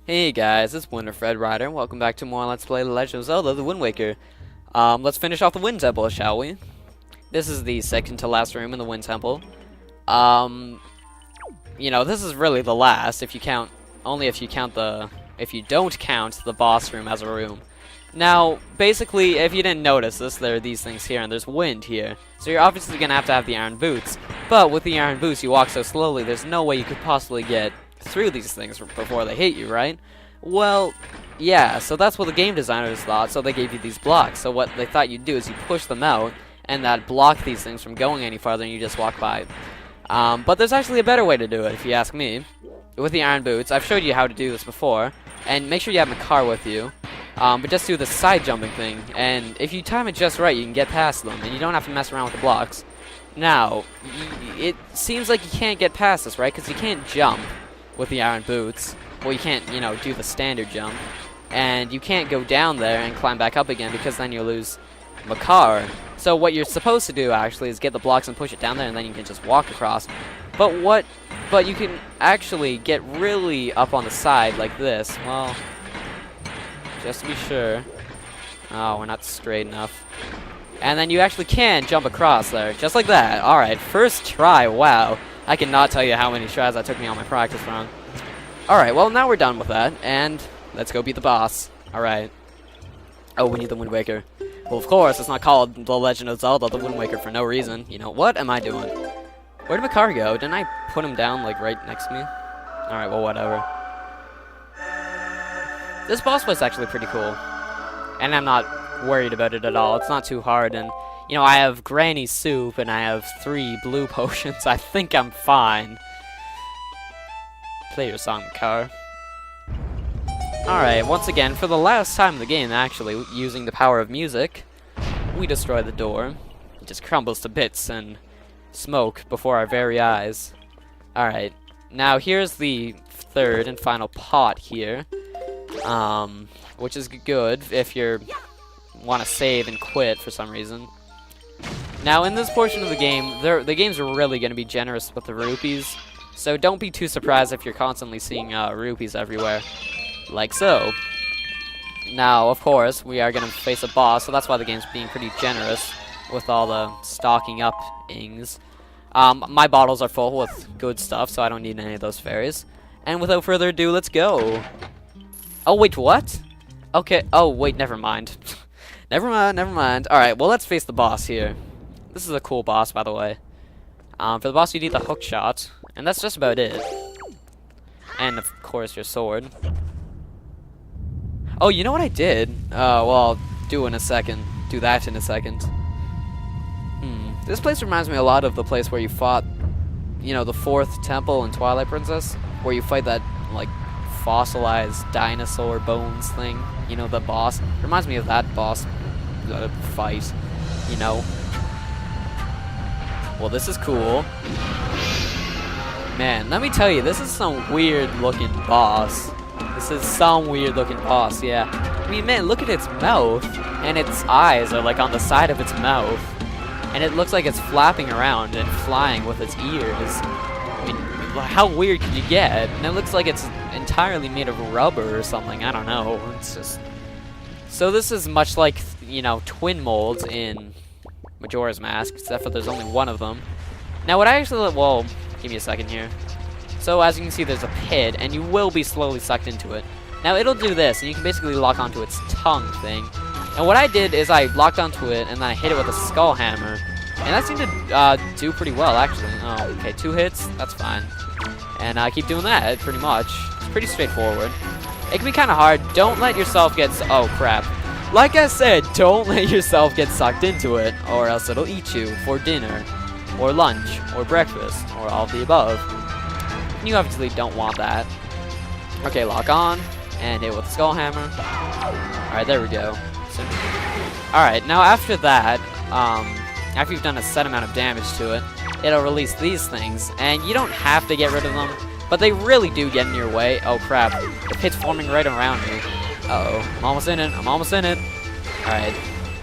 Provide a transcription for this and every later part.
Hey guys, it's Winterfred Rider, and welcome back to more Let's Play The Legend of Zelda: The Wind Waker. Let's finish off the Wind Temple, shall we? This is the second to last room in the Wind Temple. This is really the last, if you don't count the boss room as a room. Now, basically, if you didn't notice this, there are these things here, and there's wind here. So you're obviously gonna have to have the iron boots. But with the iron boots, you walk so slowly, there's no way you could possibly get through these things before they hit you, right? Well, yeah, so that's what the game designers thought, so they gave you these blocks. So what they thought you'd do is you push them out, and that block these things from going any farther, and you just walk by. But there's actually a better way to do it, if you ask me. With the iron boots, I've showed you how to do this before, and make sure you have a car with you. But just do the side jumping thing, and if you time it just right, you can get past them, and you don't have to mess around with the blocks. Now, it seems like you can't get past this, right? Because you can't jump with the iron boots. Well, you can't, do the standard jump. And you can't go down there and climb back up again, because then you lose Makar. So what you're supposed to do, actually, is get the blocks and push it down there, and then you can just walk across. But you can actually get really up on the side like this. Well, just to be sure. Oh, we're not straight enough. And then you actually can jump across there, just like that. Alright, first try, wow. I cannot tell you how many tries that took me on my practice run. Alright, well, now we're done with that, and let's go beat the boss. Alright. Oh, we need the Wind Waker. Well, of course, it's not called The Legend of Zelda: The Wind Waker for no reason. What am I doing? Where did Makar go? Didn't I put him down, like, right next to me? Alright, well, whatever. This boss fight's actually pretty cool. And I'm not worried about it at all. It's not too hard, and, I have Granny Soup, and I have 3 blue potions. I think I'm fine. Play your song, Makar. Alright, once again, for the last time in the game, actually, using the power of music, we destroy the door. It just crumbles to bits and smoke before our very eyes. Alright, now here's the third and final pot here. Which is good if you want to save and quit for some reason. Now, in this portion of the game, the game's really going to be generous with the rupees, so don't be too surprised if you're constantly seeing rupees everywhere, like so. Now, of course, we are going to face a boss, so that's why the game's being pretty generous with all the stocking up-ings. My bottles are full with good stuff, so I don't need any of those fairies. And without further ado, let's go. Oh, wait, what? Okay, oh, wait, never mind. Never mind. Alright, well, let's face the boss here. This is a cool boss, by the way. For the boss, you need the hook shot, and that's just about it. And, of course, your sword. Oh, you know what I did? Well, I'll do that in a second. This place reminds me a lot of the place where you fought, the 4th temple in Twilight Princess, where you fight that, like, fossilized dinosaur bones thing, the boss. Reminds me of that boss fight, Well, this is cool. Man, let me tell you, this is some weird looking boss. Yeah. I mean, man, look at its mouth, and its eyes are like on the side of its mouth, and it looks like it's flapping around and flying with its ears. I mean, how weird could you get? And it looks like it's entirely made of rubber or something. I don't know. It's just... So this is much like, twin molds in Majora's Mask, except for there's only one of them. Now what I actually... Well, give me a second here. So as you can see, there's a pit, and you will be slowly sucked into it. Now it'll do this, and you can basically lock onto its tongue thing. And what I did is I locked onto it, and then I hit it with a skull hammer. And that seemed to do pretty well, actually. Oh, okay, 2 hits, that's fine. And I keep doing that, pretty much. It's pretty straightforward. It can be kind of hard. Don't let yourself get... Oh, crap. Like I said, don't let yourself get sucked into it, or else it'll eat you for dinner, or lunch, or breakfast, or all of the above. You obviously don't want that. Okay, lock on, and hit with the skull hammer. Alright, there we go. Alright, now after that, after you've done a set amount of damage to it, it'll release these things, and you don't have to get rid of them, but they really do get in your way. Oh crap, the pit's forming right around me. Uh-oh, I'm almost in it. Alright.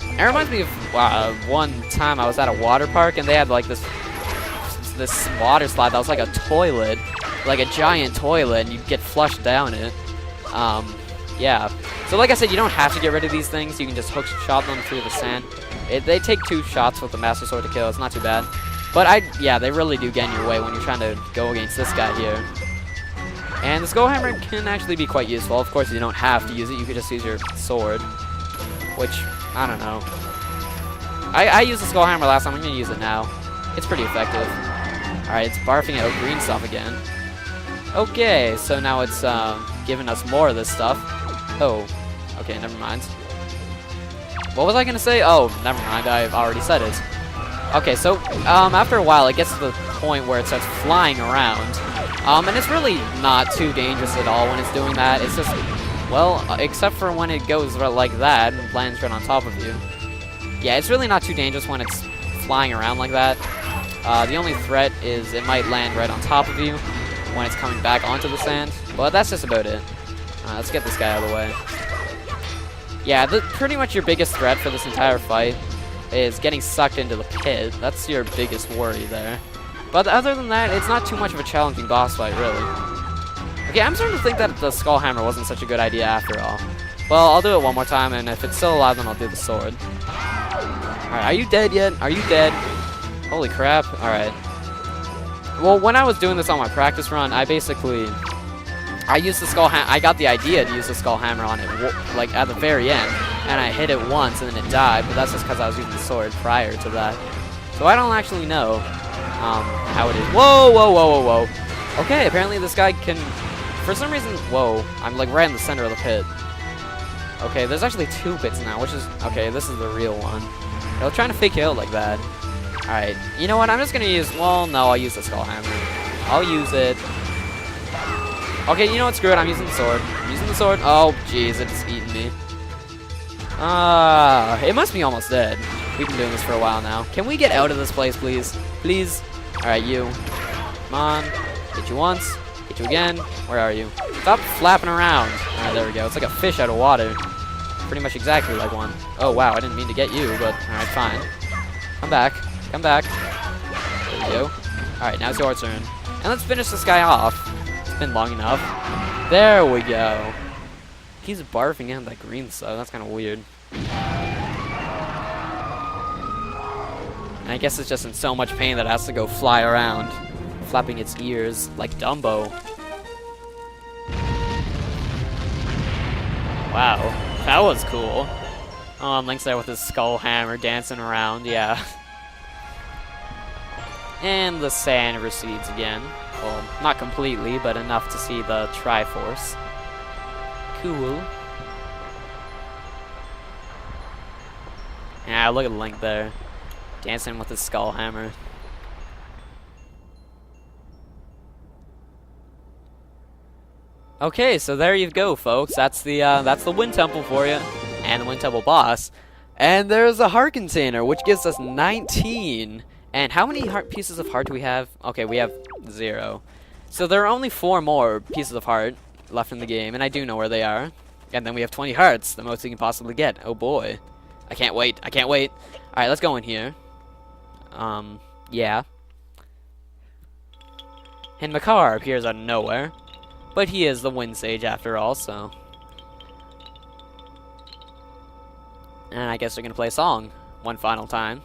It reminds me of one time I was at a water park, and they had like this water slide that was like a toilet, like a giant toilet, and you'd get flushed down it. Yeah. So like I said, you don't have to get rid of these things. You can just hook shot them through the sand. They take 2 shots with the Master Sword to kill. It's not too bad. But yeah, they really do get in your way when you're trying to go against this guy here. And the Skull Hammer can actually be quite useful. Of course, you don't have to use it. You could just use your sword. Which, I don't know. I used the Skull Hammer last time. I'm going to use it now. It's pretty effective. Alright, it's barfing out green stuff again. Okay, so now it's giving us more of this stuff. Oh, okay, never mind. What was I going to say? Oh, never mind. I've already said it. Okay, so after a while, it gets to the point where it starts flying around. And it's really not too dangerous at all when it's doing that. It's just, well, except for when it goes like that and lands right on top of you. Yeah, it's really not too dangerous when it's flying around like that. The only threat is it might land right on top of you when it's coming back onto the sand. But that's just about it. Let's get this guy out of the way. Yeah, pretty much your biggest threat for this entire fight is getting sucked into the pit. That's your biggest worry there. But other than that, it's not too much of a challenging boss fight, really. Okay, I'm starting to think that the Skull Hammer wasn't such a good idea after all. Well, I'll do it one more time, and if it's still alive, then I'll do the sword. Alright, are you dead yet? Are you dead? Holy crap. Alright. Well, when I was doing this on my practice run, I used the Skull Hammer. I got the idea to use the Skull Hammer on it, like, at the very end. And I hit it once, and then it died, but that's just because I was using the sword prior to that. So I don't actually know how it is. Whoa, whoa, whoa, whoa, whoa. Okay, apparently this guy can, for some reason, whoa, I'm like right in the center of the pit. Okay, there's actually 2 pits now, which is, okay, this is the real one. I was trying to fake it out like that. Alright, you know what, I'm just gonna use, well, no, I'll use the Skull Hammer. I'll use it. Okay, you know what, screw it, I'm using the sword. I'm using the sword. Oh, jeez, it's eating me. It must be almost dead. We've been doing this for a while now. Can we get out of this place, please? Please? Alright, you. Come on. Hit you once. Hit you again. Where are you? Stop flapping around. Alright, there we go. It's like a fish out of water. Pretty much exactly like one. Oh, wow, I didn't mean to get you, but alright, fine. Come back. Come back. There we go. Alright, now it's your turn. And let's finish this guy off. It's been long enough. There we go. He's barfing in that green stuff. That's kind of weird. And I guess it's just in so much pain that it has to go fly around, flapping its ears like Dumbo. Wow, that was cool. Oh, and Link's there with his Skull Hammer dancing around, yeah. And the sand recedes again. Well, not completely, but enough to see the Triforce. Cool. Yeah, look at Link there. Dancing with his Skull Hammer. Okay, so there you go, folks. That's the Wind Temple for you, and the Wind Temple boss. And there's a heart container, which gives us 19. And how many pieces of heart do we have? Okay, we have 0. So there are only 4 more pieces of heart left in the game, and I do know where they are. And then we have 20 hearts, the most we can possibly get. Oh boy. I can't wait. I can't wait. Alright, let's go in here. Yeah. And Makar appears out of nowhere. But he is the Wind Sage after all, so. And I guess we're gonna play a song one final time.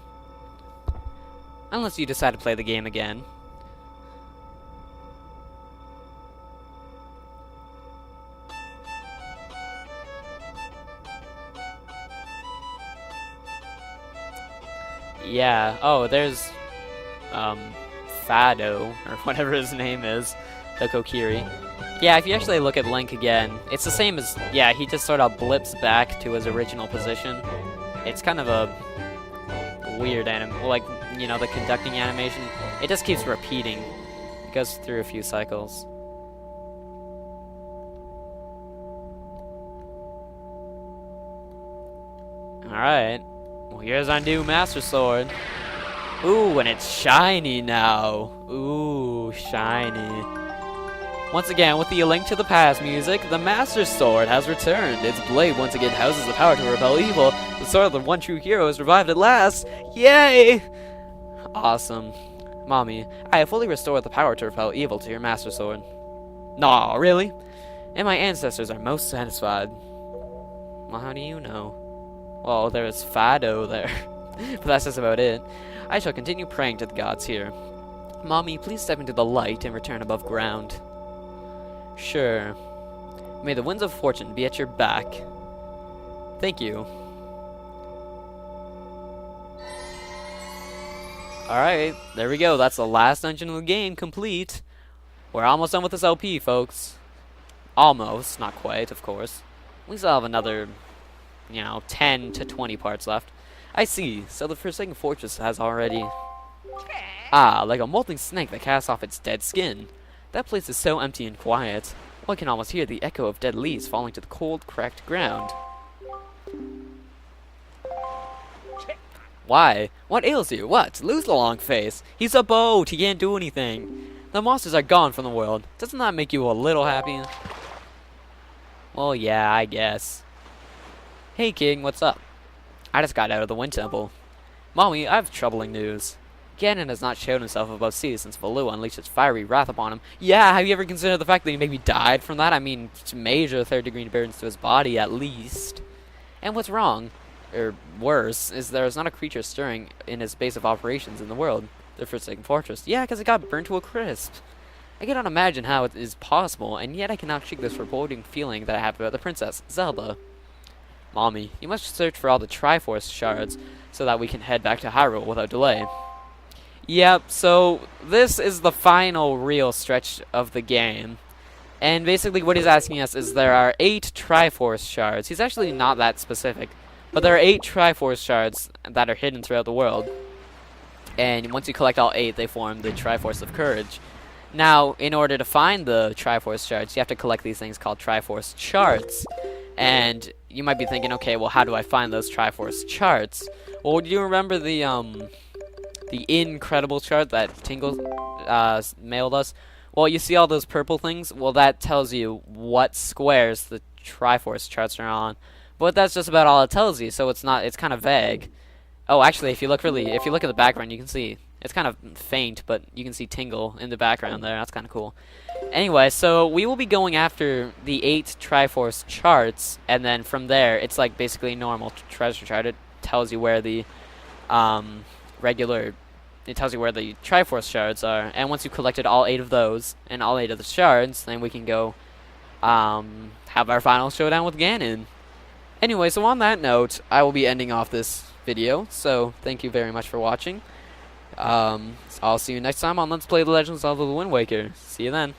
Unless you decide to play the game again. Yeah. Oh, there's Fado, or whatever his name is, the Kokiri. Yeah, if you actually look at Link again, it's the same as, yeah, he just sort of blips back to his original position. It's kind of a weird like, you know, the conducting animation. It just keeps repeating. It goes through a few cycles. Alright. Well, here's our new Master Sword. Ooh, and it's shiny now. Ooh, shiny. Once again, with the Link to the Past music, the Master Sword has returned. Its blade once again houses the power to repel evil. The sword of the one true hero is revived at last. Yay! Awesome. Mommy, I have fully restored the power to repel evil to your Master Sword. Nah, really? and my ancestors are most satisfied. Well, how do you know? Well, there's Fado there. But that's just about it. I shall continue praying to the gods here. Mommy, please step into the light and return above ground. Sure. May the winds of fortune be at your back. Thank you. Alright, there we go. That's the last dungeon of the game complete. We're almost done with this LP, folks. Almost, not quite, of course. We still have another, 10 to 20 parts left. I see. So the Forsaken Fortress has already... Ah, like a molting snake that casts off its dead skin. That place is so empty and quiet. One can almost hear the echo of dead leaves falling to the cold, cracked ground. Why? What ails you? What? Lose the long face. He's a boat. He can't do anything. The monsters are gone from the world. Doesn't that make you a little happy? Well, yeah, I guess. Hey, King, what's up? I just got out of the Wind Temple. Mommy, I have troubling news. Ganon has not shown himself above sea since Valua unleashed its fiery wrath upon him. Yeah, have you ever considered the fact that he maybe died from that? I mean, major third-degree burns to his body, at least. And what's wrong, or worse, is there's not a creature stirring in his base of operations in the world. The Forsaken Fortress. Yeah, because it got burnt to a crisp. I cannot imagine how it is possible, and yet I cannot shake this foreboding feeling that I have about the princess, Zelda. Mommy, you must search for all the Triforce shards so that we can head back to Hyrule without delay. Yep, so this is the final real stretch of the game. And basically what he's asking us is there are 8 Triforce shards. He's actually not that specific, but there are 8 Triforce shards that are hidden throughout the world. And once you collect all 8, they form the Triforce of Courage. Now, in order to find the Triforce shards, you have to collect these things called Triforce charts. And you might be thinking, okay, well, how do I find those Triforce charts? Well, do you remember the incredible chart that Tingle mailed us? Well, you see all those purple things? Well, that tells you what squares the Triforce charts are on. But that's just about all it tells you, so it's kind of vague. Oh, actually, if you look at the background, you can see it's kind of faint, but you can see Tingle in the background there. That's kind of cool. Anyway, so we will be going after the 8 Triforce charts, and then from there, it's like basically normal treasure chart. It tells you where the it tells you where the Triforce shards are, and once you've collected all 8 of those and all 8 of the shards, then we can go have our final showdown with Ganon. Anyway, so on that note, I will be ending off this video, so thank you very much for watching. I'll see you next time on Let's Play The Legends of the Wind Waker. See you then.